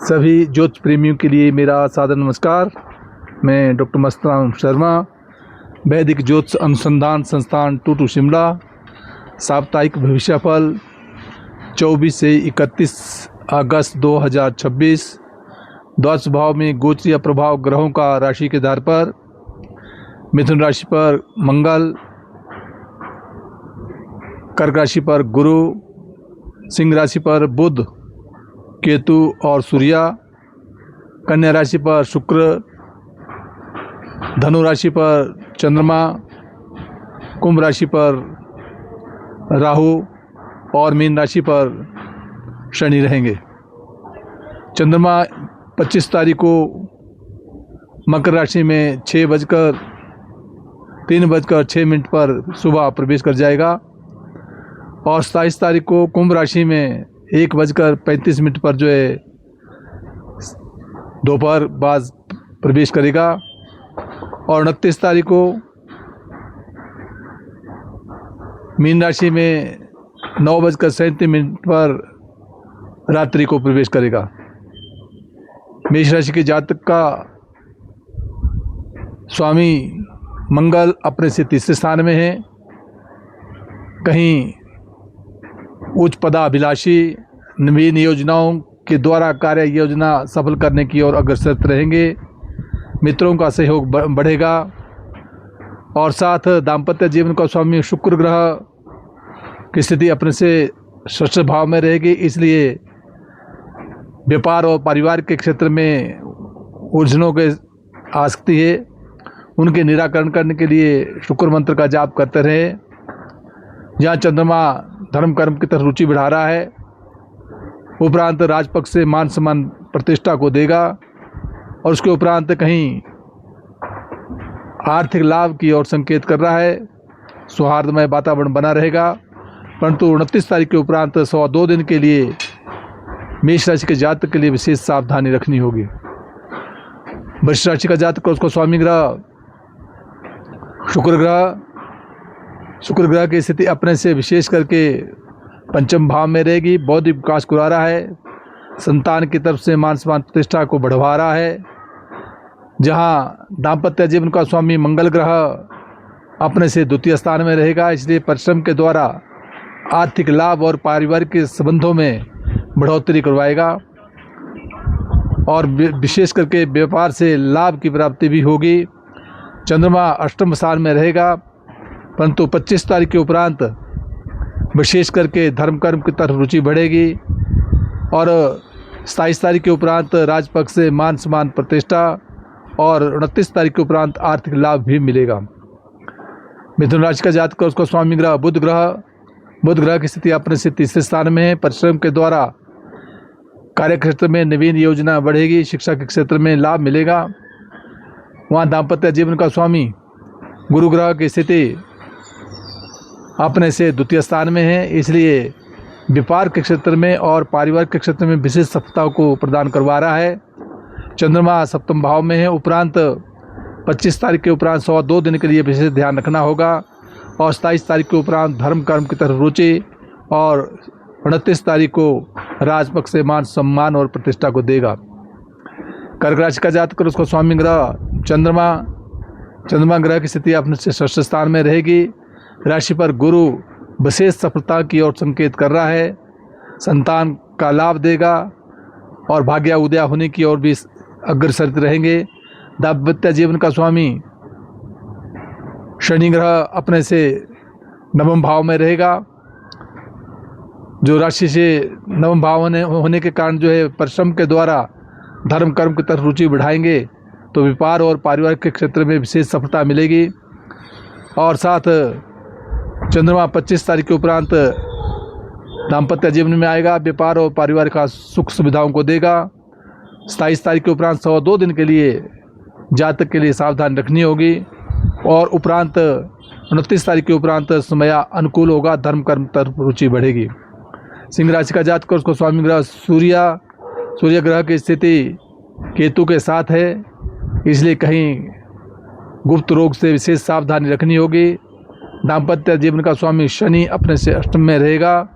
सभी ज्योतिष प्रेमियों के लिए मेरा सादर नमस्कार। मैं डॉक्टर मस्तराम शर्मा, वैदिक ज्योतिष अनुसंधान संस्थान टूटू शिमला। साप्ताहिक भविष्यफल 24 से 31 अगस्त 2026। द्वादश भाव में गोचरीय प्रभाव ग्रहों का राशि के आधार पर मिथुन राशि पर मंगल, कर्क राशि पर गुरु, सिंह राशि पर बुध, केतु और सूर्य, कन्या राशि पर शुक्र, धनु राशि पर चंद्रमा, कुंभ राशि पर राहु और मीन राशि पर शनि रहेंगे। चंद्रमा 25 तारीख को मकर राशि में 3:06 पर सुबह प्रवेश कर जाएगा और 27 तारीख को कुंभ राशि में 1:35 पर जो है दोपहर बाद प्रवेश करेगा और 29 तारीख को मीन राशि में 9:37 पर रात्रि को प्रवेश करेगा। मेष राशि के जातक का स्वामी मंगल अपने से तीसरे स्थान में है। कहीं उच्च पदाभिलाषी नवीन योजनाओं के द्वारा कार्य योजना सफल करने की ओर अग्रसर रहेंगे। मित्रों का सहयोग बढ़ेगा और साथ दाम्पत्य जीवन का स्वामी शुक्र ग्रह की स्थिति अपने से षष्ठ भाव में रहेगी। इसलिए व्यापार और परिवार के क्षेत्र में उलझनों के आ सकती है। उनके निराकरण करने के लिए शुक्र मंत्र का जाप करते रहे। जहाँ चंद्रमा धर्म कर्म की तरफ रुचि बढ़ा रहा है, उपरांत राजपक्ष से मान सम्मान प्रतिष्ठा को देगा और उसके उपरांत कहीं आर्थिक लाभ की ओर संकेत कर रहा है। सौहार्दमय वातावरण बना रहेगा, परंतु 29 तारीख के उपरांत 2 दिन के लिए मेष राशि के जातक के लिए विशेष सावधानी रखनी होगी। वृश्चिक राशि का जातक उसका स्वामी ग्रह शुक्र ग्रह की स्थिति अपने से विशेष करके पंचम भाव में रहेगी। बौद्धिक विकास को रहा है, संतान की तरफ से मान सम्मान प्रतिष्ठा को बढ़वा रहा है। जहां दाम्पत्य जीवन का स्वामी मंगल ग्रह अपने से द्वितीय स्थान में रहेगा, इसलिए परिश्रम के द्वारा आर्थिक लाभ और पारिवारिक संबंधों में बढ़ोतरी करवाएगा और विशेष करके व्यापार से लाभ की प्राप्ति भी होगी। चंद्रमा अष्टम स्थान में रहेगा, परंतु 25 तारीख के उपरांत विशेष करके धर्म कर्म की तरफ रुचि बढ़ेगी और 27 तारीख के उपरांत राजपक्ष से मान सम्मान प्रतिष्ठा और 29 तारीख के उपरांत आर्थिक लाभ भी मिलेगा। मिथुन राशि का जातक उसका स्वामी ग्रह बुध ग्रह की स्थिति अपने से तीसरे स्थान में है। परिश्रम के द्वारा कार्य क्षेत्र में नवीन योजना बढ़ेगी, शिक्षा के क्षेत्र में लाभ मिलेगा। वहाँ दाम्पत्य जीवन का स्वामी गुरु ग्रह की स्थिति अपने से द्वितीय स्थान में है, इसलिए व्यापार के क्षेत्र में और पारिवारिक के क्षेत्र में विशेष सफलता को प्रदान करवा रहा है। चंद्रमा सप्तम भाव में है। उपरांत 25 तारीख के उपरांत 2 दिन के लिए विशेष ध्यान रखना होगा और 27 तारीख के उपरांत धर्म कर्म की तरफ रुचि और 29 तारीख को राजपक्ष से मान सम्मान और प्रतिष्ठा को देगा। कर्क राशि का जातक उसका स्वामी ग्रह चंद्रमा ग्रह की स्थिति अपने से षष्ठ स्थान में रहेगी। राशि पर गुरु विशेष सफलता की ओर संकेत कर रहा है, संतान का लाभ देगा और भाग्य उदय होने की ओर भी अग्रसर रहेंगे। दाम्पत्य जीवन का स्वामी शनि ग्रह अपने से नवम भाव में रहेगा, जो राशि से नवम भाव होने के कारण जो है परिश्रम के द्वारा धर्म कर्म की तरफ रुचि बढ़ाएंगे, तो व्यापार और पारिवारिक के क्षेत्र में विशेष सफलता मिलेगी। और साथ चंद्रमा 25 तारीख के उपरांत दाम्पत्य जीवन में आएगा, व्यापार और पारिवारिक का सुख सुविधाओं को देगा। 27 तारीख के उपरांत 2 दिन के लिए जातक के लिए सावधान रखनी होगी और उपरांत 29 तारीख के उपरांत समय अनुकूल होगा, धर्म कर्म तरफ रुचि बढ़ेगी। सिंह राशि का जातक उसको स्वामी ग्रह सूर्य ग्रह की स्थिति केतु के साथ है, इसलिए कहीं गुप्त रोग से विशेष सावधानी रखनी होगी। दाम्पत्य जीवन का स्वामी शनि अपने से अष्टम में रहेगा,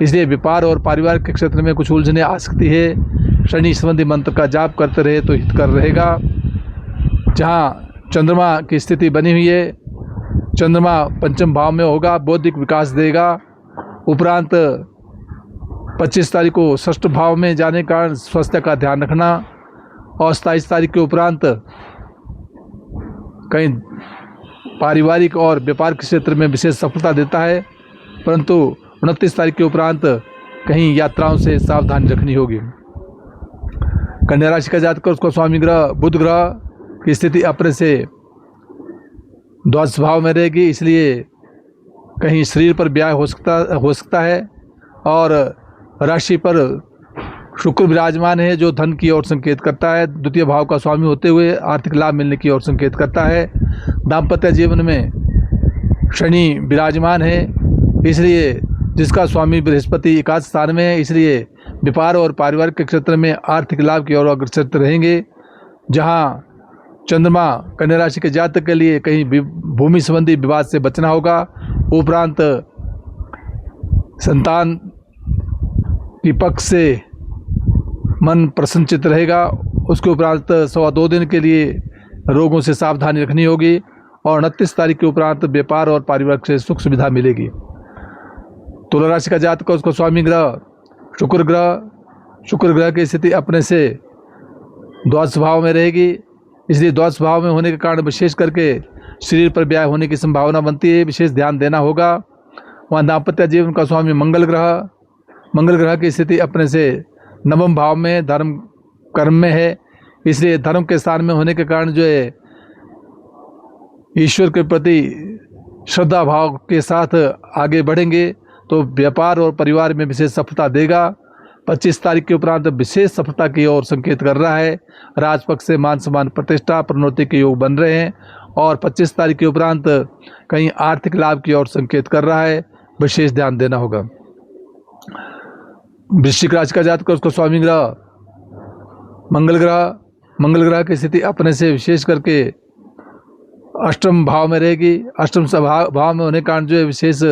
इसलिए व्यापार और पारिवारिक के क्षेत्र में कुछ उलझने आ सकती है। शनि संबंधी मंत्र का जाप करते रहे तो हितकर रहेगा। जहाँ चंद्रमा की स्थिति बनी हुई है, चंद्रमा पंचम भाव में होगा, बौद्धिक विकास देगा। उपरांत 25 तारीख को षष्ठ भाव में जाने के कारण स्वास्थ्य का ध्यान रखना, और 27 तारीख के उपरांत कहीं पारिवारिक और व्यापार के क्षेत्र में विशेष सफलता देता है, परंतु 29 तारीख के उपरांत कहीं यात्राओं से सावधानी रखनी होगी। कन्या राशि का जातक, उसका स्वामी ग्रह बुध ग्रह की स्थिति अपने से द्वादश भाव में रहेगी, इसलिए कहीं शरीर पर व्याय हो सकता है। और राशि पर शुक्र विराजमान है, जो धन की ओर संकेत करता है। द्वितीय भाव का स्वामी होते हुए आर्थिक लाभ मिलने की ओर संकेत करता है। दाम्पत्य जीवन में शनि विराजमान है, इसलिए जिसका स्वामी बृहस्पति एकादश स्थान में है, इसलिए व्यापार और पारिवारिक के क्षेत्र में आर्थिक लाभ की ओर अग्रसर रहेंगे। जहां चंद्रमा कन्या राशि के जातक के लिए कहीं भूमि संबंधी विवाद से बचना होगा। उपरांत संतान की पक्ष से मन प्रसन्नचित रहेगा। उसके उपरांत 2.25 दिन के लिए रोगों से सावधानी रखनी होगी, और 29 तारीख के उपरांत व्यापार और पारिवारिक से सुख सुविधा मिलेगी। तुला राशि का जातक, उसका स्वामी ग्रह शुक्र ग्रह की स्थिति अपने से द्वादश भाव में रहेगी, इसलिए द्वादश भाव में होने के कारण विशेष करके शरीर पर व्याय होने की संभावना बनती है, विशेष ध्यान देना होगा। वहाँ दाम्पत्य जीवन का स्वामी मंगल ग्रह की स्थिति अपने से नवम भाव में धर्म कर्म में है, इसलिए धर्म के स्थान में होने के कारण जो है ईश्वर के प्रति श्रद्धा भाव के साथ आगे बढ़ेंगे तो व्यापार और परिवार में विशेष सफलता देगा। 25 तारीख के उपरांत विशेष सफलता की ओर संकेत कर रहा है। राजपक्ष से मान सम्मान प्रतिष्ठा प्रोन्नति के योग बन रहे हैं, और 25 तारीख के उपरांत कहीं आर्थिक लाभ की ओर संकेत कर रहा है, विशेष ध्यान देना होगा। वृश्चिक राशि का जातक, उसको स्वामी ग्रह मंगल ग्रह की स्थिति अपने से विशेष करके अष्टम भाव में रहेगी। अष्टम भाव में होने के कारण जो है विशेष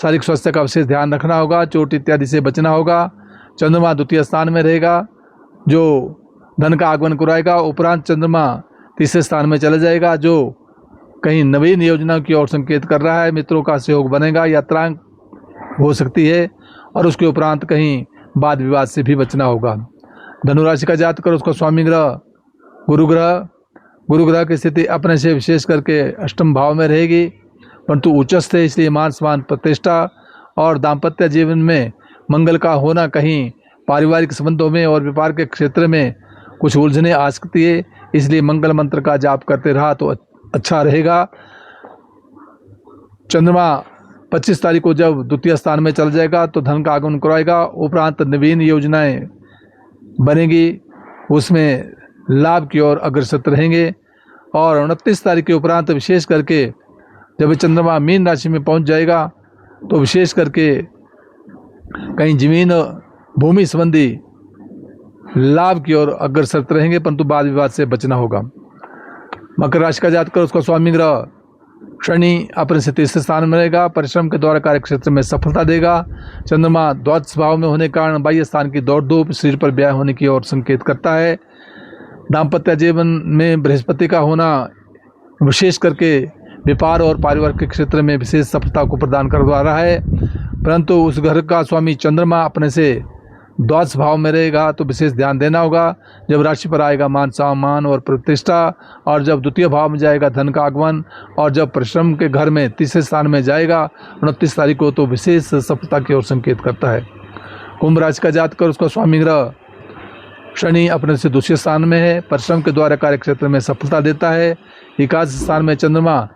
शारीरिक स्वास्थ्य का विशेष ध्यान रखना होगा, चोट इत्यादि से बचना होगा। चंद्रमा द्वितीय स्थान में रहेगा, जो धन का आगमन कराएगा। उपरांत चंद्रमा तीसरे स्थान में चला जाएगा, जो कहीं नवीन योजनाओं की ओर संकेत कर रहा है। मित्रों का सहयोग बनेगा, यात्रा हो सकती है, और उसके उपरांत कहीं वाद विवाद से भी बचना होगा। धनुराशि का जातक, उसका स्वामी ग्रह गुरु ग्रह की स्थिति अपने से विशेष करके अष्टम भाव में रहेगी, परंतु उच्चस्थ है, इसलिए मान सम्मान प्रतिष्ठा और दाम्पत्य जीवन में मंगल का होना कहीं पारिवारिक संबंधों में और व्यापार के क्षेत्र में कुछ उलझने आ सकती है, इसलिए मंगल मंत्र का जाप करते रहा तो अच्छा रहेगा। चंद्रमा 25 तारीख को जब द्वितीय स्थान में चल जाएगा तो धन का आगमन कराएगा। उपरांत नवीन योजनाएं बनेगी, उसमें लाभ की ओर अग्रसर रहेंगे। और 29 तारीख के उपरांत विशेष करके जब चंद्रमा मीन राशि में पहुंच जाएगा तो विशेष करके कहीं जमीन भूमि संबंधी लाभ की ओर अग्रसर रहेंगे, परंतु वाद विवाद से बचना होगा। मकर राशि का जातक, उसका स्वामी ग्रह शनि अपने से तीसरे स्थान में रहेगा, परिश्रम के द्वारा कार्य क्षेत्र में सफलता देगा। चंद्रमा द्वादश भाव में होने के कारण बाह्य स्थान की दौड़ धूप शरीर पर व्याय होने की ओर संकेत करता है। दाम्पत्य जीवन में बृहस्पति का होना विशेष करके व्यापार और पारिवारिक के क्षेत्र में विशेष सफलता को प्रदान करवा रहा है, परंतु उस घर का स्वामी चंद्रमा अपने से द्वादश भाव में रहेगा तो विशेष ध्यान देना होगा। जब राशि पर आएगा मान सम्मान और प्रतिष्ठा, और जब द्वितीय भाव में जाएगा धन का आगमन, और जब परिश्रम के घर में तीसरे स्थान में जाएगा 29 तारीख को तो विशेष सफलता की ओर संकेत करता है। कुंभ राशि का जातक, उसका स्वामी ग्रह शनि अपने से दूसरे स्थान में है, परिश्रम के द्वारा कार्य क्षेत्र में सफलता देता है। एकादश स्थान में चंद्रमा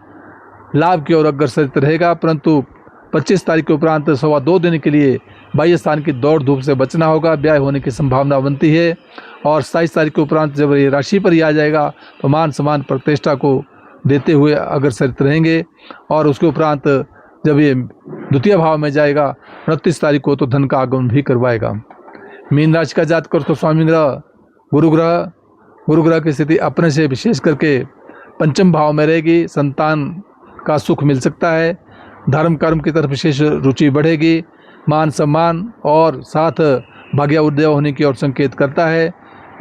लाभ की ओर अग्रसर रहेगा, परंतु 25 तारीख के उपरांत 2.25 दिन के लिए बाह्य स्थान की दौड़ धूप से बचना होगा, ब्याह होने की संभावना बनती है। और 27 तारीख के उपरांत जब ये राशि पर ही आ जाएगा तो मान सम्मान प्रतिष्ठा को देते हुए अग्रसर रहेंगे, और उसके उपरांत जब ये द्वितीय भाव में जाएगा 29 तारीख को तो धन का आगमन भी करवाएगा। मीन राशि का जातक, उसका स्वामी ग्रह गुरु ग्रह की स्थिति अपने से विशेष करके पंचम भाव में रहेगी। संतान का सुख मिल सकता है, धर्म कर्म की तरफ विशेष रुचि बढ़ेगी, मान सम्मान और साथ भाग्य उदय होने की ओर संकेत करता है।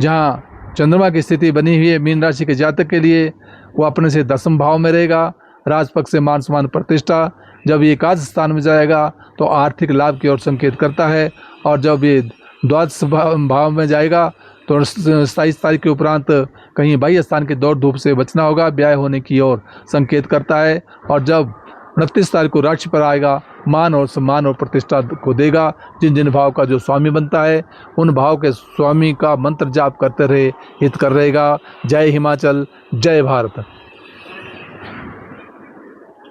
जहाँ चंद्रमा की स्थिति बनी हुई है मीन राशि के जातक के लिए, वो अपने से 10वें भाव में रहेगा। राजपक्ष से मान सम्मान प्रतिष्ठा। जब ये एकादश स्थान में जाएगा तो आर्थिक लाभ की ओर संकेत करता है। और जब ये द्वादश भाव में जाएगा तो 27 तारीख के उपरांत कहीं बाह्य स्थान की दौड़ धूप से बचना होगा, ब्याह होने की ओर संकेत करता है। और जब 29 तारीख को राशि पर आएगा, मान और सम्मान और प्रतिष्ठा को देगा। जिन जिन भाव का जो स्वामी बनता है उन भाव के स्वामी का मंत्र जाप करते रहे, हित कर रहेगा। जय हिमाचल, जय भारत।